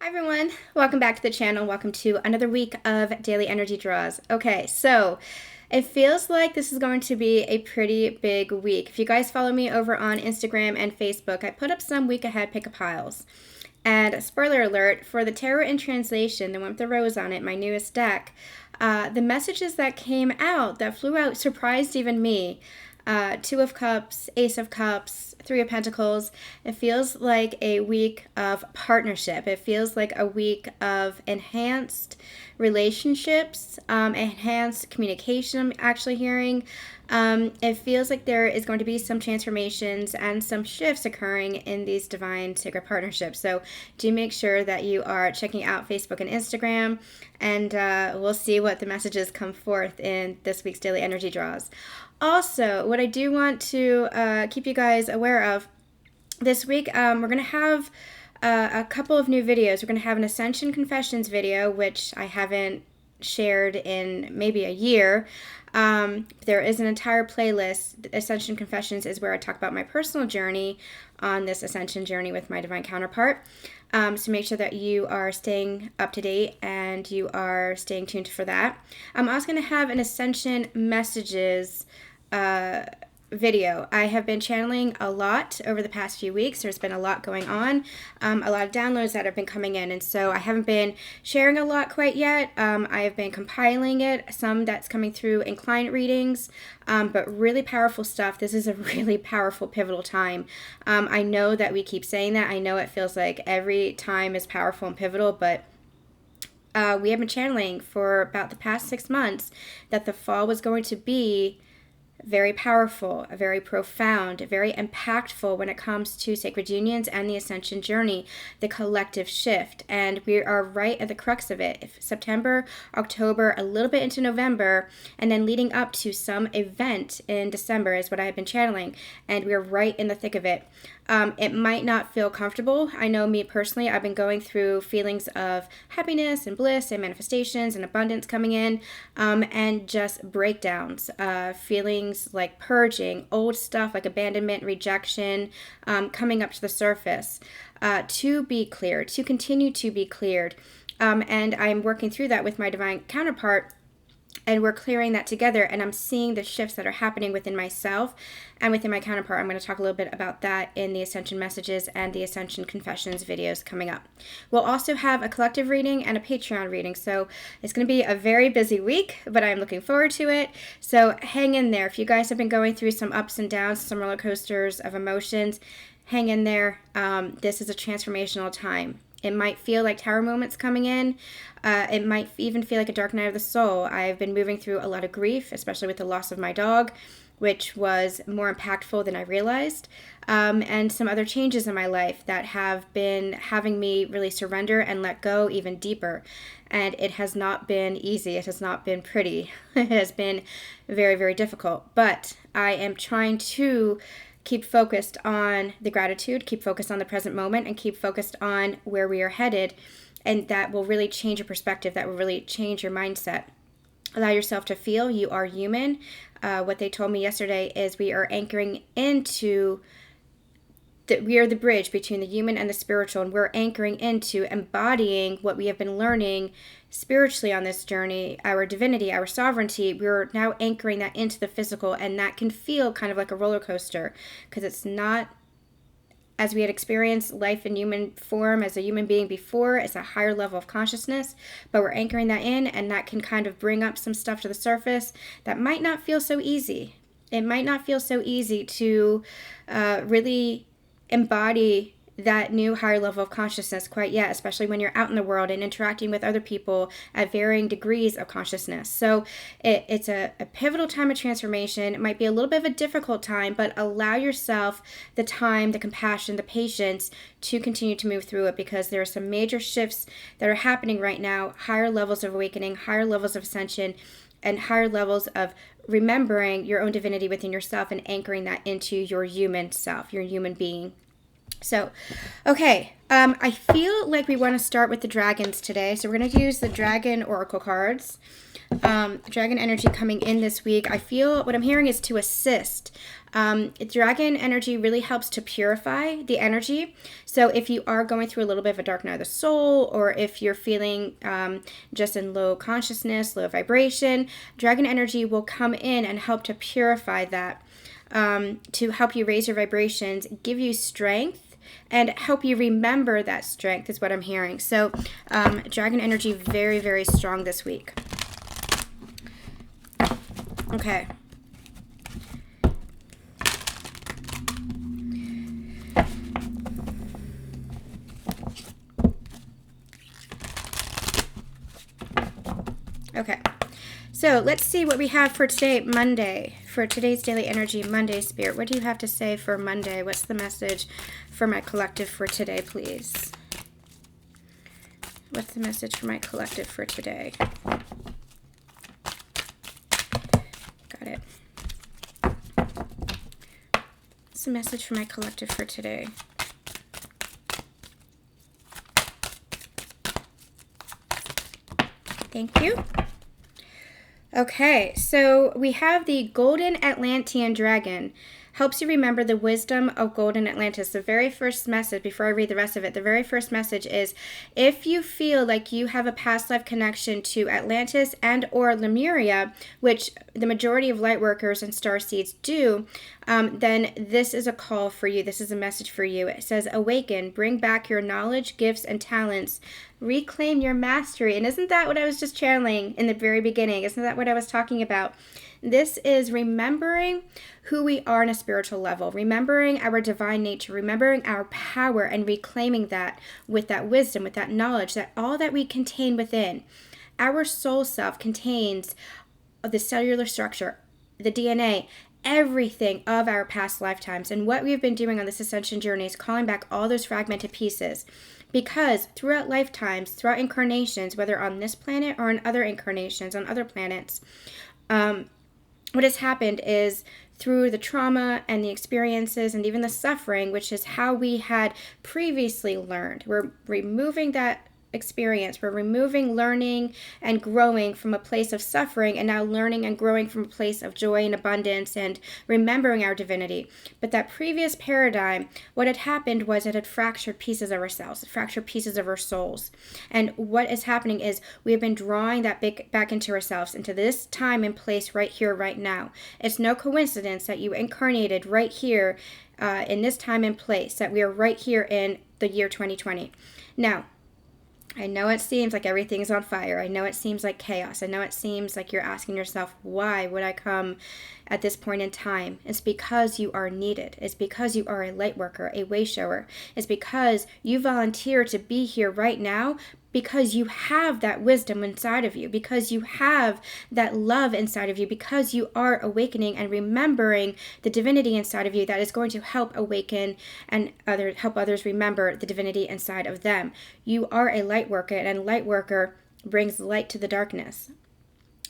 Hi everyone, welcome back to the channel. Welcome to another week of daily energy draws. Okay, so it feels like this is going to be a pretty big week. If you guys follow me over on Instagram and Facebook, I put up some week ahead pick-a piles. And spoiler alert, for the Tarot in Translation, the one with the rose on it, my newest deck, the messages that came out, that flew out, surprised even me. Two of Cups, Ace of Cups, Three of Pentacles. It feels like a week of partnership. It feels like a week of enhanced relationships, enhanced communication, I'm actually hearing. It feels like there is going to be some transformations and some shifts occurring in these divine sacred partnerships. So do make sure that you are checking out Facebook and Instagram, and we'll see what the messages come forth in this week's daily energy draws. Also, what I do want to keep you guys aware of this week, we're going to have a couple of new videos. We're going to have an Ascension Confessions video, which I haven't shared in maybe a year. There is an entire playlist. Ascension Confessions is where I talk about my personal journey on this ascension journey with my divine counterpart. So make sure that you are staying up to date and you are staying tuned for that. I'm also going to have an Ascension Messages video. I have been channeling a lot over the past few weeks. There's been a lot going on, a lot of downloads that have been coming in, and so I haven't been sharing a lot quite yet. I have been compiling it, some that's coming through in client readings, but really powerful stuff. This is a really powerful, pivotal time. I know that we keep saying that. I know it feels like every time is powerful and pivotal, but we have been channeling for about the past 6 months that the fall was going to be very powerful, very profound, very impactful when it comes to sacred unions and the ascension journey, the collective shift. And we are right at the crux of it. If September, October, a little bit into November, and then leading up to some event in December is what I have been channeling. And we're right in the thick of it. It might not feel comfortable. I know me personally, I've been going through feelings of happiness and bliss and manifestations and abundance coming in, and just breakdowns, feelings like purging, old stuff like abandonment, rejection, coming up to the surface, to be cleared, to continue to be cleared. And I'm working through that with my divine counterpart, and we're clearing that together, and I'm seeing the shifts that are happening within myself and within my counterpart. I'm going to talk a little bit about that in the Ascension Messages and the Ascension Confessions videos coming up. We'll also have a collective reading and a Patreon reading, so it's going to be a very busy week, but I'm looking forward to it. So hang in there. If you guys have been going through some ups and downs, some roller coasters of emotions, hang in there. This is a transformational time. It might feel like tower moments coming in. It might even feel like a dark night of the soul. I've been moving through a lot of grief, especially with the loss of my dog, which was more impactful than I realized, and some other changes in my life that have been having me really surrender and let go even deeper. And it has not been easy. It has not been pretty. It has been very, very difficult. But I am trying to keep focused on the gratitude, keep focused on the present moment, and keep focused on where we are headed. And that will really change your perspective. That will really change your mindset. Allow yourself to feel you are human. What they told me yesterday is we are anchoring into we are the bridge between the human and the spiritual, and we're anchoring into embodying what we have been learning spiritually on this journey, our divinity, our sovereignty. We're now anchoring that into the physical, and that can feel kind of like a roller coaster because it's not as we had experienced life in human form as a human being before. It's a higher level of consciousness, but we're anchoring that in, and that can kind of bring up some stuff to the surface that might not feel so easy. It might not feel so easy to really embody that new higher level of consciousness quite yet, especially when you're out in the world and interacting with other people at varying degrees of consciousness. So it's a pivotal time of transformation. It might be a little bit of a difficult time, but allow yourself the time, the compassion, the patience to continue to move through it, because there are some major shifts that are happening right now, higher levels of awakening, higher levels of ascension, and higher levels of remembering your own divinity within yourself and anchoring that into your human self, your human being. So, okay, I feel like we want to start with the dragons today. So we're going to use the dragon oracle cards. Dragon energy coming in this week. I feel what I'm hearing is to assist. Dragon energy really helps to purify the energy. So if you are going through a little bit of a dark night of the soul, or if you're feeling just in low consciousness, low vibration, dragon energy will come in and help to purify that, to help you raise your vibrations, give you strength, and help you remember that strength is what I'm hearing. So dragon energy very, very strong this week. Okay. Okay. So let's see what we have for today, Monday. For today's daily energy, Monday, Spirit. What do you have to say for Monday? What's the message for my collective for today, please? What's the message for my collective for today? Got it. What's the message for my collective for today? Thank you. Okay, so we have the Golden Atlantean Dragon. Helps you remember the wisdom of Golden Atlantis. The very first message, before I read the rest of it, the very first message is, if you feel like you have a past life connection to Atlantis and or Lemuria, which the majority of light workers and starseeds do, then this is a call for you. This is a message for you. It says, awaken, bring back your knowledge, gifts, and talents. Reclaim your mastery. And isn't that what I was just channeling in the very beginning? Isn't that what I was talking about? This is remembering who we are on a spiritual level, remembering our divine nature, remembering our power, and reclaiming that with that wisdom, with that knowledge, that all that we contain within. Our soul self contains the cellular structure, the DNA, everything of our past lifetimes. And what we've been doing on this ascension journey is calling back all those fragmented pieces. Because throughout lifetimes, throughout incarnations, whether on this planet or in other incarnations, on other planets, what has happened is through the trauma and the experiences and even the suffering, which is how we had previously learned. We're removing that experience. We're removing learning and growing from a place of suffering, and now learning and growing from a place of joy and abundance and remembering our divinity. But that previous paradigm, what had happened was it had fractured pieces of ourselves, fractured pieces of our souls. And what is happening is we have been drawing that back into ourselves, into this time and place right here, right now. It's no coincidence that you incarnated right here in this time and place, that we are right here in the year 2020. Now, I know it seems like everything's on fire. I know it seems like chaos. I know it seems like you're asking yourself, why would I come at this point in time? It's because you are needed. It's because you are a light worker, a way shower. It's because you volunteer to be here right now, because you have that wisdom inside of you, because you have that love inside of you, because you are awakening and remembering the divinity inside of you that is going to help awaken and help others remember the divinity inside of them. You are a light worker, and a light worker brings light to the darkness.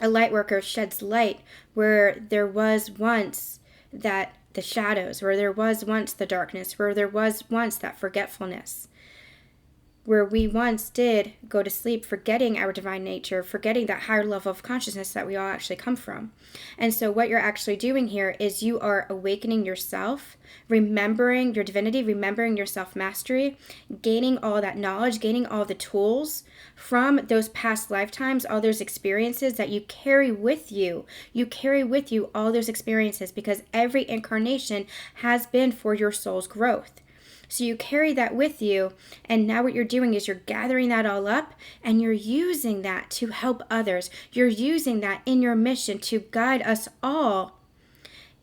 A light worker sheds light where there was once that the shadows, where there was once the darkness, where there was once that forgetfulness, where we once did go to sleep forgetting our divine nature, forgetting that higher level of consciousness that we all actually come from. And so what you're actually doing here is you are awakening yourself, remembering your divinity, remembering your self-mastery, gaining all that knowledge, gaining all the tools from those past lifetimes, all those experiences that you carry with you. You carry with you all those experiences because every incarnation has been for your soul's growth. So you carry that with you, and now what you're doing is you're gathering that all up, and you're using that to help others. You're using that in your mission to guide us all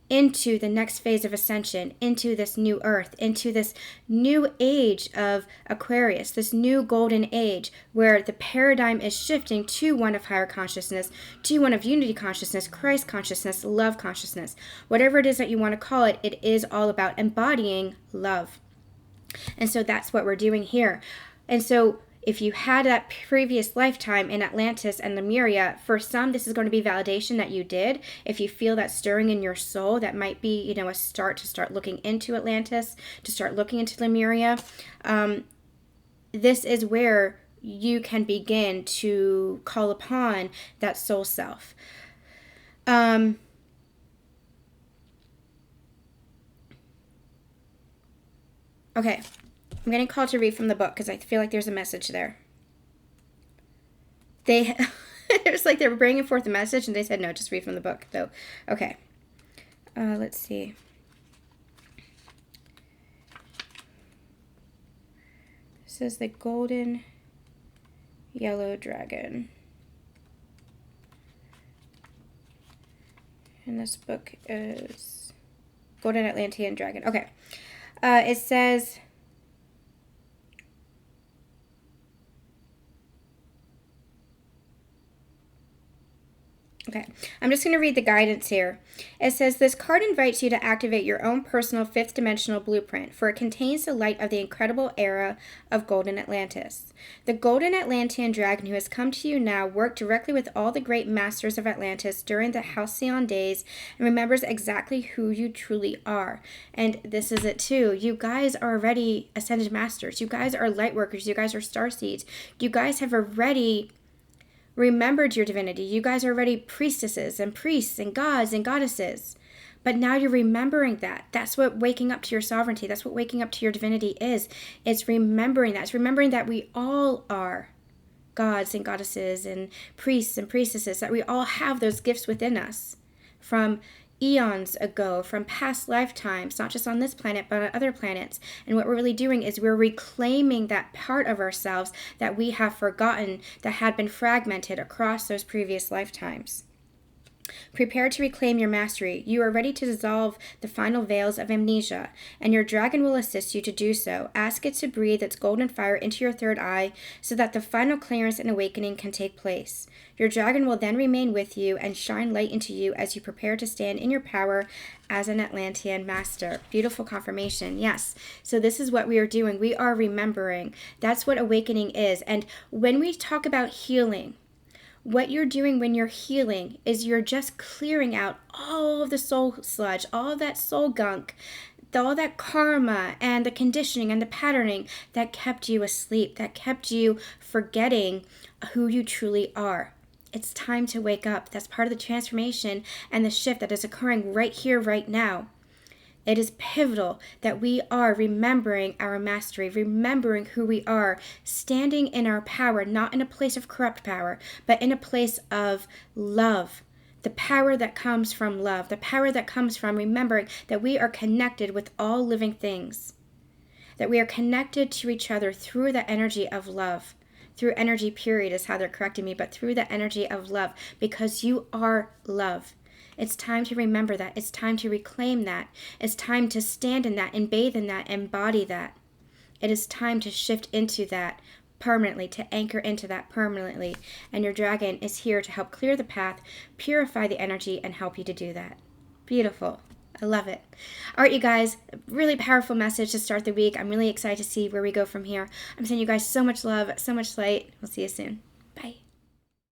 into the next phase of ascension, into this new earth, into this new age of Aquarius, this new golden age where the paradigm is shifting to one of higher consciousness, to one of unity consciousness, Christ consciousness, love consciousness. Whatever it is that you want to call it, it is all about embodying love. And so that's what we're doing here. And so if you had that previous lifetime in Atlantis and Lemuria, for some, this is going to be validation that you did. If you feel that stirring in your soul, that might be, a start to start looking into Atlantis, to start looking into Lemuria. This is where you can begin to call upon that soul self. Okay, I'm getting called to read from the book because I feel like there's a message there. It was like they were bringing forth a message and they said, no, just read from the book. So, okay. Let's see. This is the golden yellow dragon. And this book is Golden Atlantean Dragon. Okay. It says, okay, I'm just going to read the guidance here. It says, this card invites you to activate your own personal fifth dimensional blueprint, for it contains the light of the incredible era of Golden Atlantis. The Golden Atlantean Dragon who has come to you now worked directly with all the great masters of Atlantis during the Halcyon days and remembers exactly who you truly are. And this is it too. You guys are already ascended masters. You guys are light workers. You guys are starseeds. You guys have already remembered your divinity. You guys are already priestesses and priests and gods and goddesses. But now you're remembering that. That's what waking up to your sovereignty. That's what waking up to your divinity is. It's remembering that. It's remembering that we all are gods and goddesses and priests and priestesses, that we all have those gifts within us from eons ago, from past lifetimes, not just on this planet, but on other planets. And what we're really doing is we're reclaiming that part of ourselves that we have forgotten, that had been fragmented across those previous lifetimes. Prepare to reclaim your mastery. You are ready to dissolve the final veils of amnesia, and your dragon will assist you to do so. Ask it to breathe its golden fire into your third eye so that the final clearance and awakening can take place. Your dragon will then remain with you and shine light into you as you prepare to stand in your power as an Atlantean master. Beautiful confirmation. Yes. So this is what we are doing. We are remembering. That's what awakening is. And when we talk about healing, what you're doing when you're healing is you're just clearing out all of the soul sludge, all of that soul gunk, all that karma and the conditioning and the patterning that kept you asleep, that kept you forgetting who you truly are. It's time to wake up. That's part of the transformation and the shift that is occurring right here, right now. It is pivotal that we are remembering our mastery, remembering who we are, standing in our power, not in a place of corrupt power, but in a place of love. The power that comes from love, the power that comes from remembering that we are connected with all living things, that we are connected to each other through the energy of love. Through energy, period, is how they're correcting me, but through the energy of love, because you are love. It's time to remember that. It's time to reclaim that. It's time to stand in that and bathe in that, embody that. It is time to shift into that permanently, to anchor into that permanently. And your dragon is here to help clear the path, purify the energy, and help you to do that. Beautiful. I love it. All right, you guys, really powerful message to start the week. I'm really excited to see where we go from here. I'm sending you guys so much love, so much light. We'll see you soon. Bye.